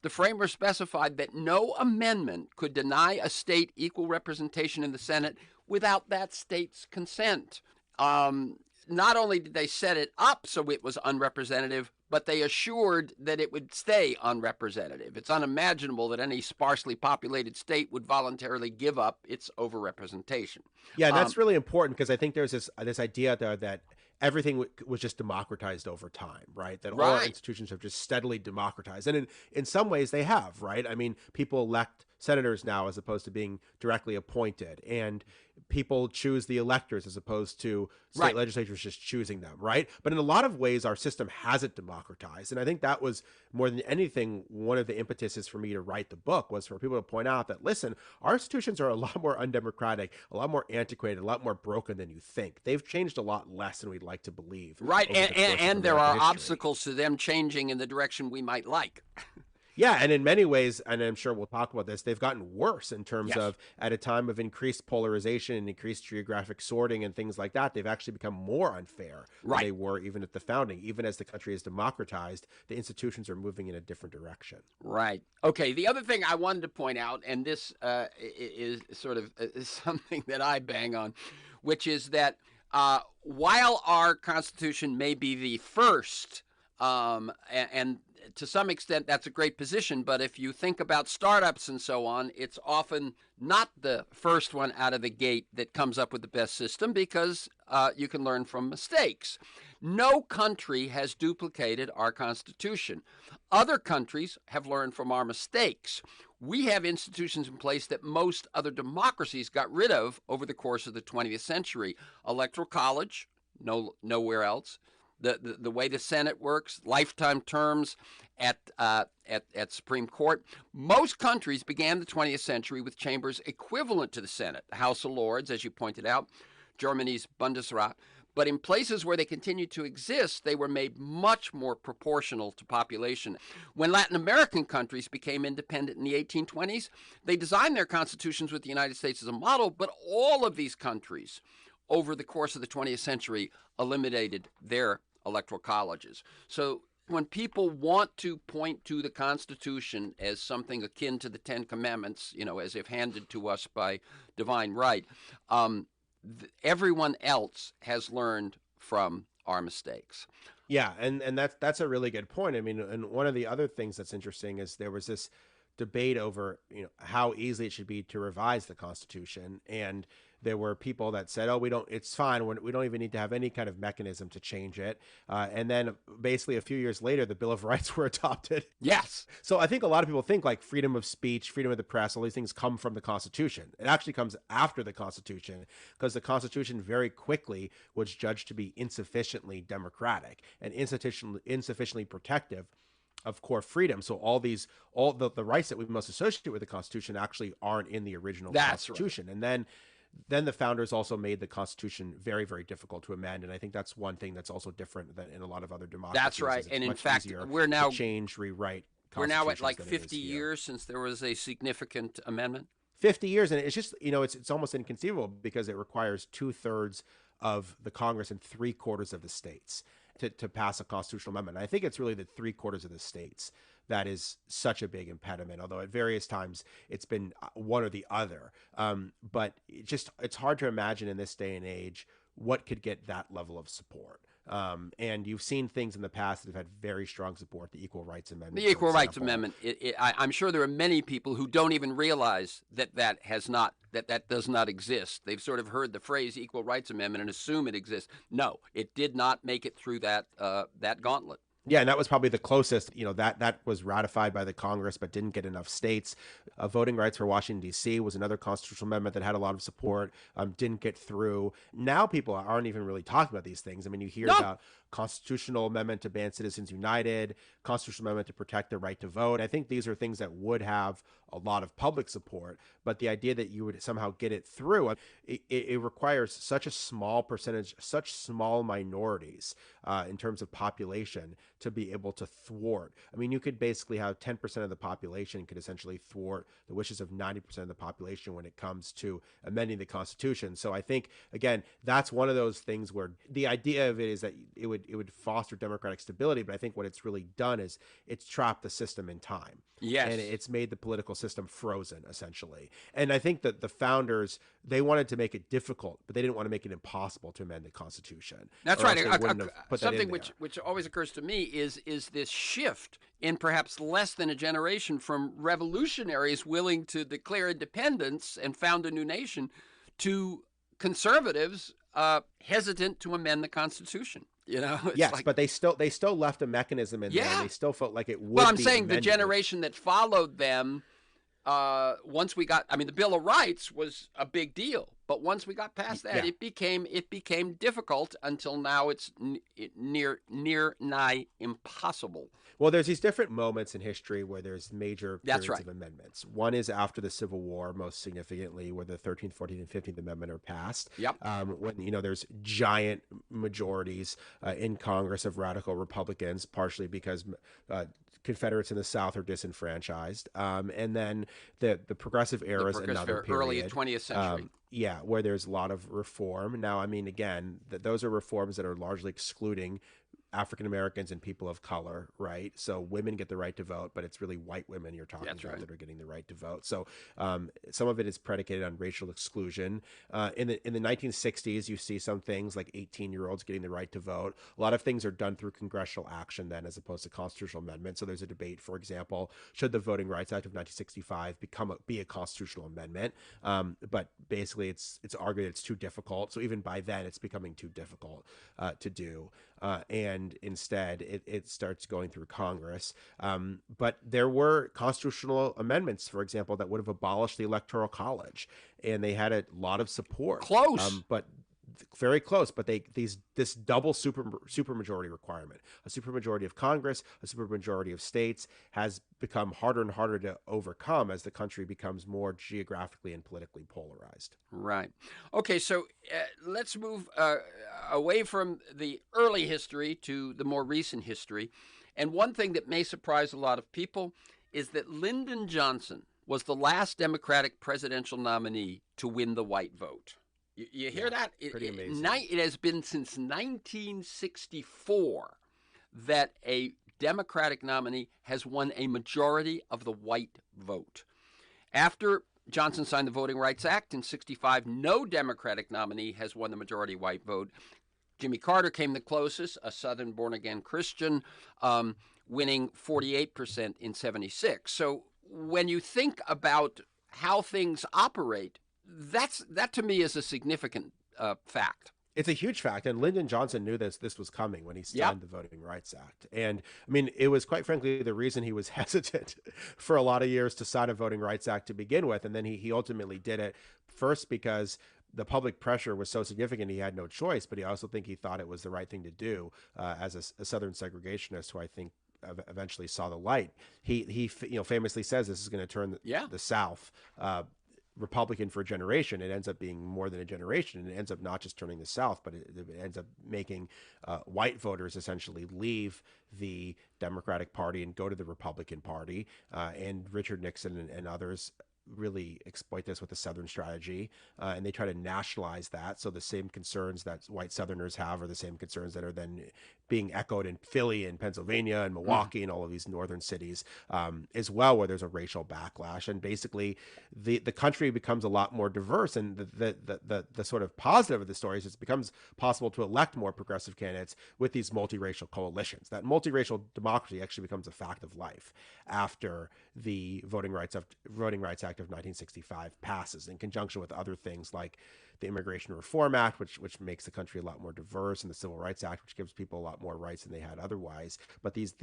the framers specified that no amendment could deny a state equal representation in the Senate without that state's consent. Not only did they set it up so it was unrepresentative, but they assured that it would stay unrepresentative. It's unimaginable that any sparsely populated state would voluntarily give up its overrepresentation. Yeah, and that's really important, because I think there's this idea there that everything was just democratized over time, right? That all our institutions have just steadily democratized. And in some ways they have, right? I mean, people elect senators now as opposed to being directly appointed, and people choose the electors as opposed to state legislatures just choosing them, right? But in a lot of ways, our system hasn't democratized. And I think that was, more than anything, one of the impetuses for me to write the book, was for people to point out that, listen, our institutions are a lot more undemocratic, a lot more antiquated, a lot more broken than you think. They've changed a lot less than we'd like to believe. Right, and there are obstacles to them changing in the direction we might like. Yeah, and in many ways, and I'm sure we'll talk about this, they've gotten worse in terms of, at a time of increased polarization and increased geographic sorting and things like that, they've actually become more unfair than they were even at the founding. Even as the country is democratized, the institutions are moving in a different direction. Right. Okay, the other thing I wanted to point out, and this is sort of something that I bang on, which is that while our Constitution may be the first, and to some extent, that's a great position. But if you think about startups and so on, it's often not the first one out of the gate that comes up with the best system, because you can learn from mistakes. No country has duplicated our Constitution. Other countries have learned from our mistakes. We have institutions in place that most other democracies got rid of over the course of the 20th century. Electoral college, nowhere else. The way the Senate works, lifetime terms at Supreme Court. Most countries began the 20th century with chambers equivalent to the Senate, the House of Lords, as you pointed out, Germany's Bundesrat. But in places where they continued to exist, they were made much more proportional to population. When Latin American countries became independent in the 1820s, they designed their constitutions with the United States as a model, but all of these countries over the course of the 20th century eliminated their electoral colleges. So when people want to point to the Constitution as something akin to the Ten Commandments, as if handed to us by divine right, everyone else has learned from our mistakes. Yeah, and that's a really good point. I mean, and one of the other things that's interesting is there was this debate over how easy it should be to revise the Constitution, and there were people that said, "Oh, it's fine. We don't even need to have any kind of mechanism to change it." And then basically a few years later, the Bill of Rights were adopted. Yes. So I think a lot of people think like freedom of speech, freedom of the press, all these things come from the Constitution. It actually comes after the Constitution, because the Constitution very quickly was judged to be insufficiently democratic and insufficiently protective of core freedom. So all the rights that we must associate with the Constitution actually aren't in the original Constitution. Right. And then the founders also made the Constitution very, very difficult to amend. And I think that's one thing that's also different than in a lot of other democracies. That's right. And in fact, we're now rewrite. We're now at like 50 years since there was a significant amendment. 50 years. And it's just, it's almost inconceivable, because it requires 2/3 of the Congress and 3/4 of the states. to pass a constitutional amendment. And I think it's really the three-quarters of the states that is such a big impediment, although at various times it's been one or the other. But it's hard to imagine in this day and age what could get that level of support. And you've seen things in the past that have had very strong support. The Equal Rights Amendment. The Equal Rights Amendment. I'm sure there are many people who don't even realize that does not exist. They've sort of heard the phrase Equal Rights Amendment and assume it exists. No, it did not make it through that gauntlet. Yeah, and that was probably the closest, that was ratified by the Congress but didn't get enough states. Voting rights for Washington, D.C. was another constitutional amendment that had a lot of support, didn't get through. Now people aren't even really talking about these things. I mean, you hear about constitutional amendment to ban Citizens United, constitutional amendment to protect the right to vote. I think these are things that would have a lot of public support, but the idea that you would somehow get it through, it requires such a small percentage, such small minorities in terms of population to be able to thwart. I mean, you could basically have 10% of the population could essentially thwart the wishes of 90% of the population when it comes to amending the Constitution. So I think, again, that's one of those things where the idea of it is that it would foster democratic stability, but I think what it's really done is it's trapped the system in time. Yes. And it's made the political system frozen, essentially. And I think that the founders, they wanted to make it difficult, but they didn't want to make it impossible to amend the Constitution. That's right. Something which always occurs to me is this shift in perhaps less than a generation from revolutionaries willing to declare independence and found a new nation to conservatives hesitant to amend the Constitution. Yes, but they still left a mechanism in there. They still felt like it would. Well, I'm saying the generation that followed them, once we got, the Bill of Rights was a big deal, but once we got past that, it became difficult until now. It's near nigh impossible. Well, there's these different moments in history where there's major periods of amendments. One is after the Civil War, most significantly, where the 13th, 14th, and 15th Amendment are passed. Yep. When there's giant majorities in Congress of radical Republicans, partially because Confederates in the South are disenfranchised, and then the progressive era is another period, early 20th century. Where there's a lot of reform. Now, again, those are reforms that are largely excluding African Americans and people of color, right? So women get the right to vote, but it's really white women you're talking about that are getting the right to vote. So some of it is predicated on racial exclusion. In the 1960s, you see some things like 18-year-olds getting the right to vote. A lot of things are done through congressional action then, as opposed to constitutional amendment. So there's a debate, for example, should the Voting Rights Act of 1965 be a constitutional amendment? But basically, it's argued it's too difficult. So even by then, it's becoming too difficult to do. And instead, it starts going through Congress. But there were constitutional amendments, for example, that would have abolished the Electoral College, and they had a lot of support. Close. But very close, but this double supermajority requirement, a supermajority of Congress, a supermajority of states, has become harder and harder to overcome as the country becomes more geographically and politically polarized. Right. Okay, so let's move away from the early history to the more recent history. And one thing that may surprise a lot of people is that Lyndon Johnson was the last Democratic presidential nominee to win the white vote. You hear that? Pretty amazing. It has been since 1964 that a Democratic nominee has won a majority of the white vote. After Johnson signed the Voting Rights Act in 1965, no Democratic nominee has won the majority white vote. Jimmy Carter came the closest, a Southern born-again Christian, winning 48% in 1976. So when you think about how things operate, that to me is a significant fact. It's a huge fact, and Lyndon Johnson knew this was coming when he signed the Voting Rights Act. And it was quite frankly the reason he was hesitant for a lot of years to sign a Voting Rights Act to begin with, and then he ultimately did it, first because the public pressure was so significant he had no choice, but he also think he thought it was the right thing to do as a Southern segregationist who I think eventually saw the light. He famously says this is going to turn the South Republican for a generation. It ends up being more than a generation, and it ends up not just turning the South, but it ends up making white voters essentially leave the Democratic Party and go to the Republican Party. And Richard Nixon and others really exploit this with the Southern strategy, and they try to nationalize that. So the same concerns that white Southerners have are the same concerns that are then being echoed in Philly and Pennsylvania and Milwaukee and all of these northern cities as well, where there's a racial backlash. And basically, the country becomes a lot more diverse. And the sort of positive of the story is it becomes possible to elect more progressive candidates with these multiracial coalitions. That multiracial democracy actually becomes a fact of life after the Voting Rights Act of 1965 passes, in conjunction with other things like the Immigration Reform Act, which makes the country a lot more diverse, and the Civil Rights Act, which gives people a lot more rights than they had otherwise. But these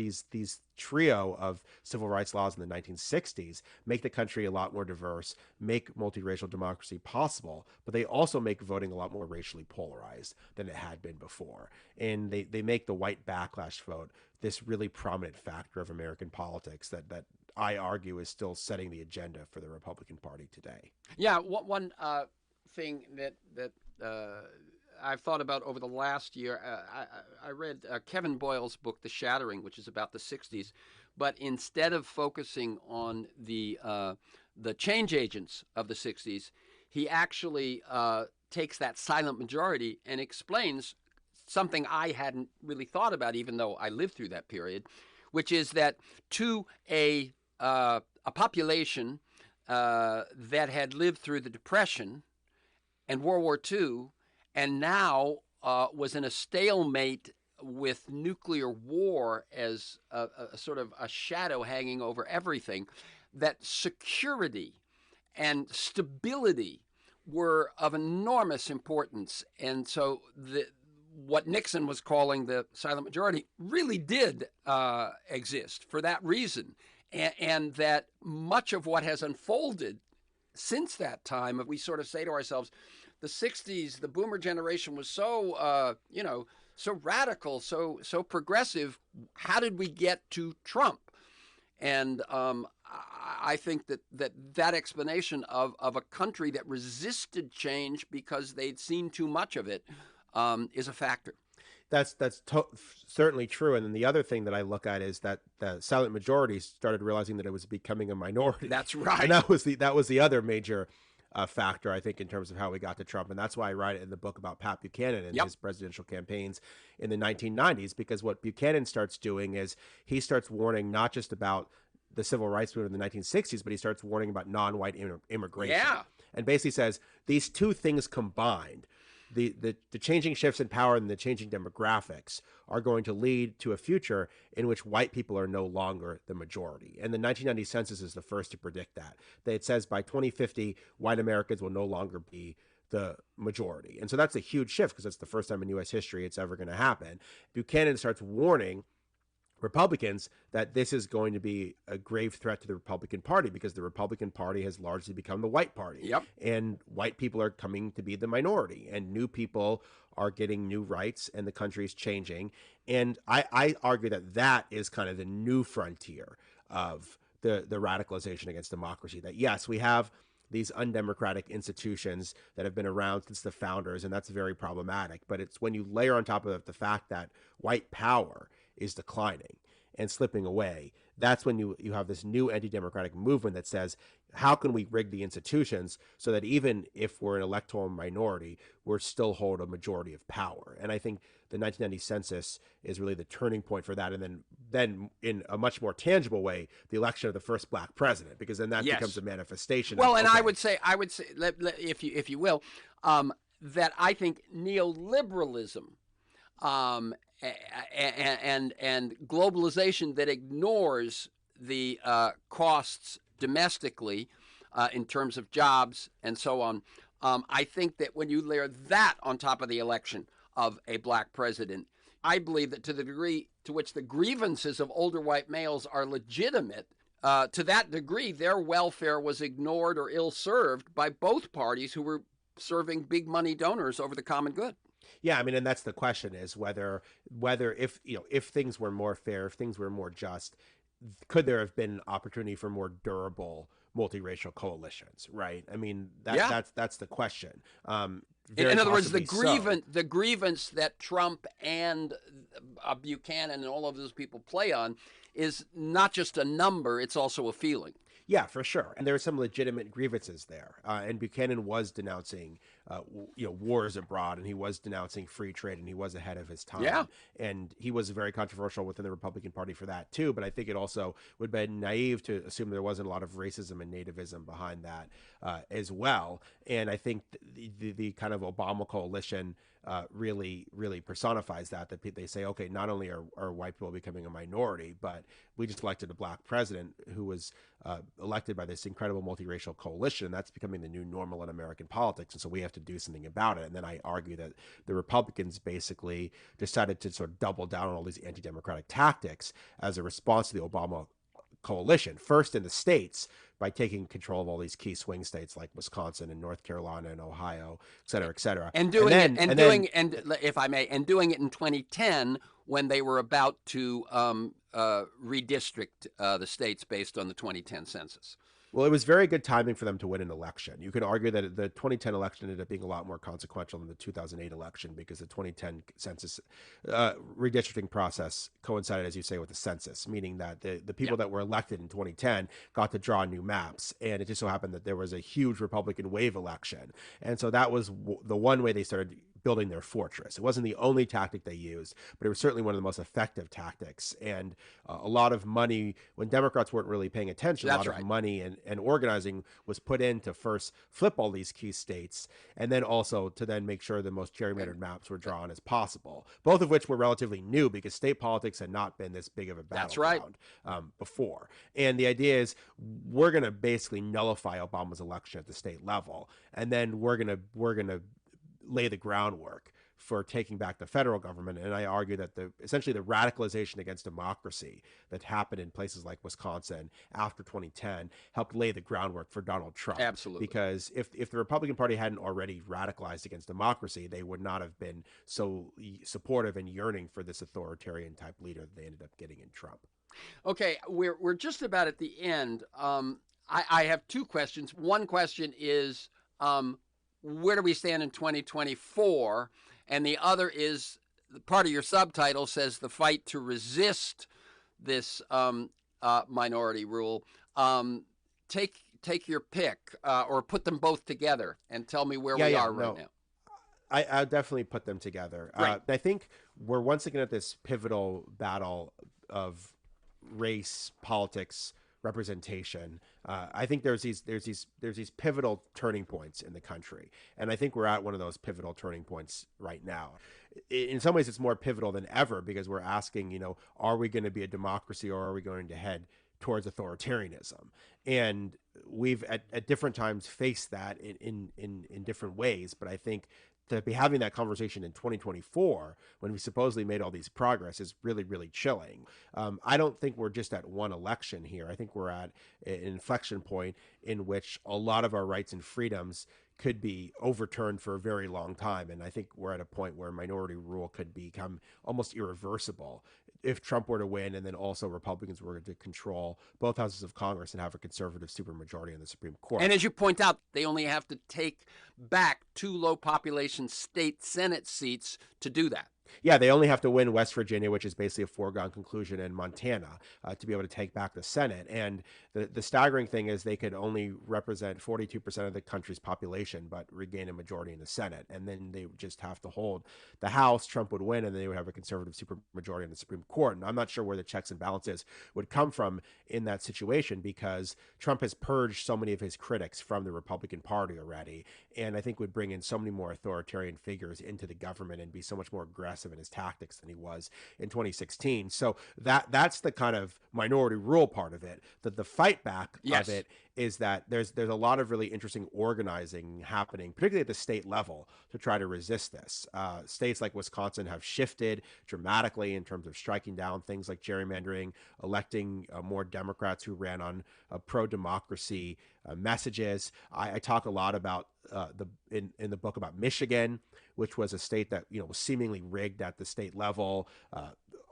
trio of civil rights laws in the 1960s make the country a lot more diverse, make multiracial democracy possible, but they also make voting a lot more racially polarized than it had been before. And they make the white backlash vote this really prominent factor of American politics that I argue is still setting the agenda for the Republican Party today. Yeah, one thing that I've thought about over the last year, I read Kevin Boyle's book, The Shattering, which is about the 60s, but instead of focusing on the change agents of the 60s, he actually takes that silent majority and explains something I hadn't really thought about, even though I lived through that period, which is that to a population that had lived through the Depression and World War II, and now was in a stalemate with nuclear war as a sort of a shadow hanging over everything, that security and stability were of enormous importance. And so what Nixon was calling the silent majority really did exist for that reason. And that much of what has unfolded since that time, we sort of say to ourselves, the 60s, the boomer generation was so, so radical, so progressive. How did we get to Trump? And I think that explanation of a country that resisted change because they'd seen too much of it is a factor. That's certainly true. And then the other thing that I look at is that the silent majority started realizing that it was becoming a minority. That's right. And that was the other major factor, I think, in terms of how we got to Trump. And that's why I write it in the book about Pat Buchanan and his presidential campaigns in the 1990s, because what Buchanan starts doing is he starts warning not just about the civil rights movement in the 1960s, but he starts warning about non-white immigration. Yeah. And basically says these two things combined, the changing shifts in power and the changing demographics, are going to lead to a future in which white people are no longer the majority. And the 1990 census is the first to predict that. It says by 2050, white Americans will no longer be the majority. And so that's a huge shift, because it's the first time in U.S. history it's ever going to happen. Buchanan starts warning Republicans that this is going to be a grave threat to the Republican Party, because the Republican Party has largely become the white party. Yep. And white people are coming to be the minority, and new people are getting new rights, and the country is changing. And I argue that is kind of the new frontier of the radicalization against democracy. That yes, we have these undemocratic institutions that have been around since the founders, and that's very problematic. But it's when you layer on top of it the fact that white power is declining and slipping away, that's when you have this new anti-democratic movement that says, how can we rig the institutions so that even if we're an electoral minority, we're still hold a majority of power? And I think the 1990 census is really the turning point for that. And then in a much more tangible way, the election of the first black president, because then that becomes a manifestation. Well, and okay. I would say, if you will, that I think neoliberalism and globalization that ignores the costs domestically in terms of jobs and so on. I think that when you layer that on top of the election of a black president, I believe that to the degree to which the grievances of older white males are legitimate, to that degree, their welfare was ignored or ill-served by both parties who were serving big money donors over the common good. Yeah, I mean, and that's the question, is whether if things were more fair, if things were more just, could there have been opportunity for more durable multiracial coalitions, right? I mean, that's the question. In other words, the grievance that Trump and Buchanan and all of those people play on is not just a number, it's also a feeling. Yeah, for sure. And there were some legitimate grievances there. And Buchanan was denouncing, wars abroad, and he was denouncing free trade, and he was ahead of his Yeah. time. And he was very controversial within the Republican Party for that too. But I think it also would be naive to assume there wasn't a lot of racism and nativism behind that as well. And I think the kind of Obama coalition really personifies that. That they say, okay, not only are white people becoming a minority, but we just elected a black president who was elected by this incredible multiracial coalition. And that's becoming the new normal in American politics. And so we have to do something about it. And then I argue that the Republicans basically decided to sort of double down on all these anti-democratic tactics as a response to the Obama coalition. First in the states by taking control of all these key swing states like Wisconsin and North Carolina and Ohio, et cetera, et cetera. And doing it, and doing, and if I may, and doing it in 2010 when they were about to redistrict the states based on the 2010 census. Well, it was very good timing for them to win an election. You could argue that the 2010 election ended up being a lot more consequential than the 2008 election because the 2010 census redistricting process coincided, as you say, with the census, meaning that the people that were elected in 2010 got to draw new maps. And it just so happened that there was a huge Republican wave election. And so that was the one way they started building their fortress. It wasn't the only tactic they used, but it was certainly one of the most effective tactics. And a lot of money, when Democrats weren't really paying attention, a lot of money and organizing was put in to first flip all these key states, and then also to then make sure the most gerrymandered maps were drawn as possible, both of which were relatively new because state politics had not been this big of a battleground before. And the idea is we're going to basically nullify Obama's election at the state level, and then we're going to lay the groundwork for taking back the federal government. And I argue that essentially the radicalization against democracy that happened in places like Wisconsin after 2010 helped lay the groundwork for Donald Trump. Absolutely. Because if the Republican Party hadn't already radicalized against democracy, they would not have been so supportive and yearning for this authoritarian type leader that they ended up getting in Trump. Okay, we're just about at the end. I have two questions. One question is, where do we stand in 2024? And the other is, part of your subtitle says the fight to resist this minority rule. Take your pick, or put them both together and tell me where we are right now. I'll definitely put them together. I think we're once again at this pivotal battle of race, politics, representation. I think there's these pivotal turning points in the country, and I think we're at one of those pivotal turning points right now. In some ways, it's more pivotal than ever because we're asking, are we going to be a democracy or are we going to head towards authoritarianism? And we've at different times faced that in different ways, but I think to be having that conversation in 2024 when we supposedly made all these progress is really, really chilling. I don't think we're just at one election here. I think we're at an inflection point in which a lot of our rights and freedoms could be overturned for a very long time. And I think we're at a point where minority rule could become almost irreversible if Trump were to win and then also Republicans were to control both houses of Congress and have a conservative supermajority in the Supreme Court. And as you point out, they only have to take back 2 low population state Senate seats to do that. Yeah, they only have to win West Virginia, which is basically a foregone conclusion, in Montana to be able to take back the Senate. And the staggering thing is they could only represent 42% of the country's population, but regain a majority in the Senate. And then they would just have to hold the House. Trump would win, and they would have a conservative supermajority in the Supreme Court. And I'm not sure where the checks and balances would come from in that situation because Trump has purged so many of his critics from the Republican Party already. And I think would bring in so many more authoritarian figures into the government and be so much more aggressive in his tactics than he was in 2016. So that's the kind of minority rule part of it. That the fight back of it is that there's a lot of really interesting organizing happening, particularly at the state level, to try to resist this. States like Wisconsin have shifted dramatically in terms of striking down things like gerrymandering, electing more Democrats who ran on pro-democracy messages. I talk a lot about in the book about Michigan, which was a state that was seemingly rigged at the state level.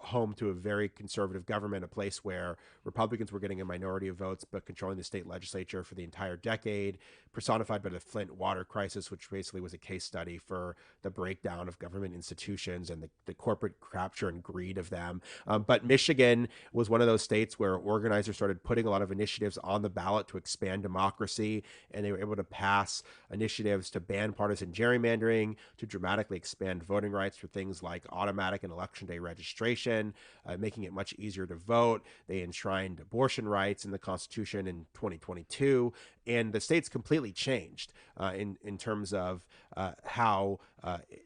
home to a very conservative government, a place where Republicans were getting a minority of votes but controlling the state legislature for the entire decade, personified by the Flint water crisis, which basically was a case study for the breakdown of government institutions and the corporate capture and greed of them. But Michigan was one of those states where organizers started putting a lot of initiatives on the ballot to expand democracy, and they were able to pass initiatives to ban partisan gerrymandering, to dramatically expand voting rights for things like automatic and election day registration, making it much easier to vote. They enshrined abortion rights in the Constitution in 2022, and the state's completely changed in terms of how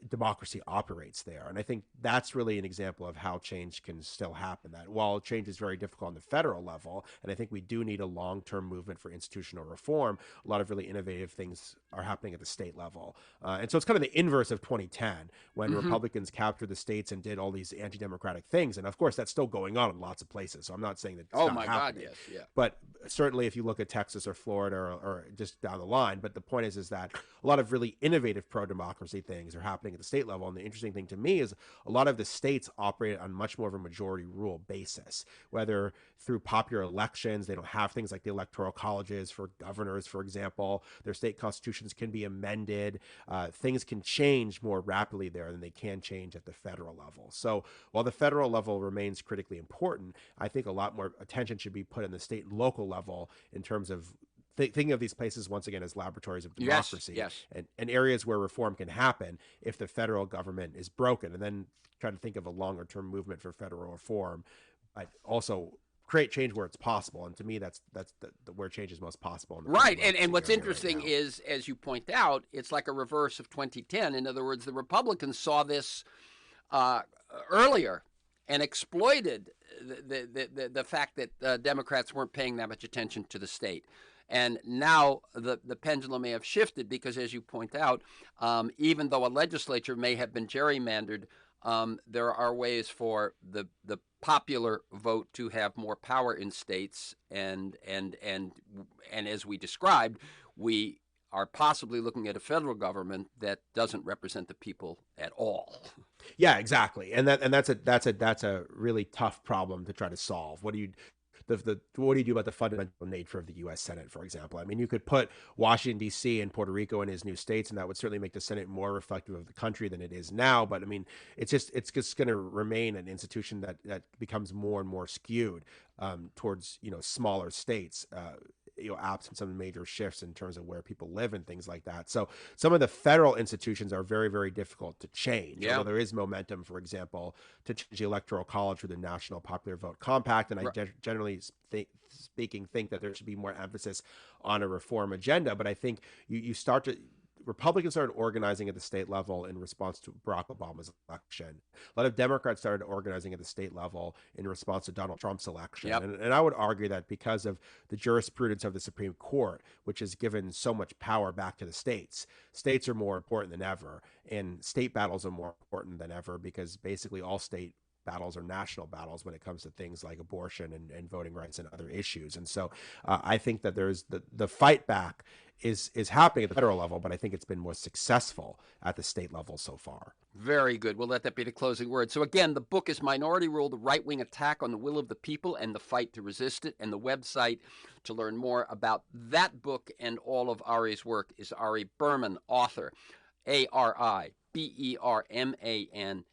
democracy operates there. And I think that's really an example of how change can still happen. That while change is very difficult on the federal level, and I think we do need a long-term movement for institutional reform, a lot of really innovative things are happening at the state level. And so it's kind of the inverse of 2010 when Republicans captured the states and did all these anti-democratic things. And of course, that's still going on in lots of places. So I'm not saying that it's not happening. God, yes, yeah. But certainly if you look at Texas or Florida or just down the line, but the point is that a lot of really innovative pro-democracy things are happening at the state level. And the interesting thing to me is a lot of the states operate on much more of a majority rule basis, whether through popular elections. They don't have things like the electoral colleges for governors, for example. Their state constitutions can be amended. Things can change more rapidly there than they can change at the federal level. So while the federal level remains critically important, I think a lot more attention should be put in the state and local level in terms of thinking of these places once again as laboratories of democracy, and areas where reform can happen if the federal government is broken, and then try to think of a longer term movement for federal reform, but also create change where it's possible. And to me, that's where change is most possible. Right. And what's interesting is, as you point out, it's like a reverse of 2010. In other words, the Republicans saw this earlier and exploited the fact that Democrats weren't paying that much attention to the state. And now the pendulum may have shifted because, as you point out, even though a legislature may have been gerrymandered, there are ways for the popular vote to have more power in states, and as we described, we are possibly looking at a federal government that doesn't represent the people at all. Yeah, exactly, and that's a really tough problem to try to solve. What do you do about the fundamental nature of the U.S. Senate, for example? I mean, you could put Washington, D.C. and Puerto Rico in as new states, and that would certainly make the Senate more reflective of the country than it is now. But I mean, it's just going to remain an institution that becomes more and more skewed towards smaller states. Absent some major shifts in terms of where people live and things like that. So some of the federal institutions are very, very difficult to change. Yeah. Although there is momentum, for example, to change the Electoral College through the National Popular Vote Compact. And I generally speaking think that there should be more emphasis on a reform agenda. But I think Republicans started organizing at the state level in response to Barack Obama's election. A lot of Democrats started organizing at the state level in response to Donald Trump's election. Yep. And I would argue that because of the jurisprudence of the Supreme Court, which has given so much power back to the states are more important than ever. And state battles are more important than ever because basically all state battles are national battles when it comes to things like abortion and voting rights and other issues. And so I think that there's the fight back is happening at the federal level, but I think it's been more successful at the state level so far. Very good. We'll let that be the closing word. So again, the book is Minority Rule, The Right-Wing Attack on the Will of the People and the Fight to Resist It. And the website to learn more about that book and all of Ari's work is Ari Berman, author, ARI, BERMAN,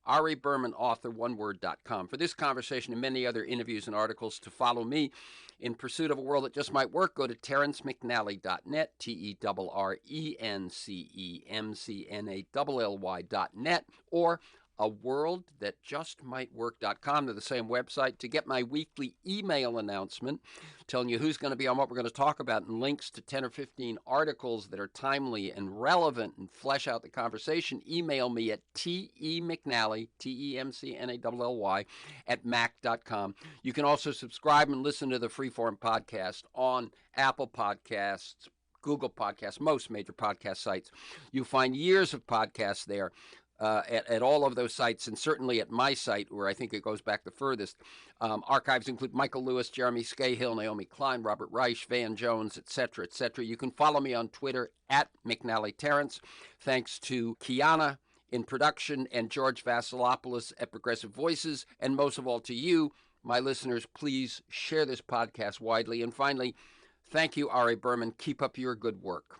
Ari Berman, author, oneword.com. For this conversation and many other interviews and articles, to follow me in pursuit of a world that just might work, go to TerrenceMcNally.net, TerrenceMcNally.net, or a world that just might work.com. To the same website to get my weekly email announcement telling you who's going to be on what we're going to talk about and links to 10 or 15 articles that are timely and relevant and flesh out the conversation. Email me at temcnally, TEMCNALLY, at mac.com. You can also subscribe and listen to the Freeform podcast on Apple Podcasts, Google Podcasts, most major podcast sites. You'll find years of podcasts there. At all of those sites, and certainly at my site, where I think it goes back the furthest. Archives include Michael Lewis, Jeremy Scahill, Naomi Klein, Robert Reich, Van Jones, etc., etc. You can follow me on Twitter at McNally Terrence. Thanks to Kiana in production, and George Vasilopoulos at Progressive Voices. And most of all to you, my listeners, please share this podcast widely. And finally, thank you, Ari Berman. Keep up your good work.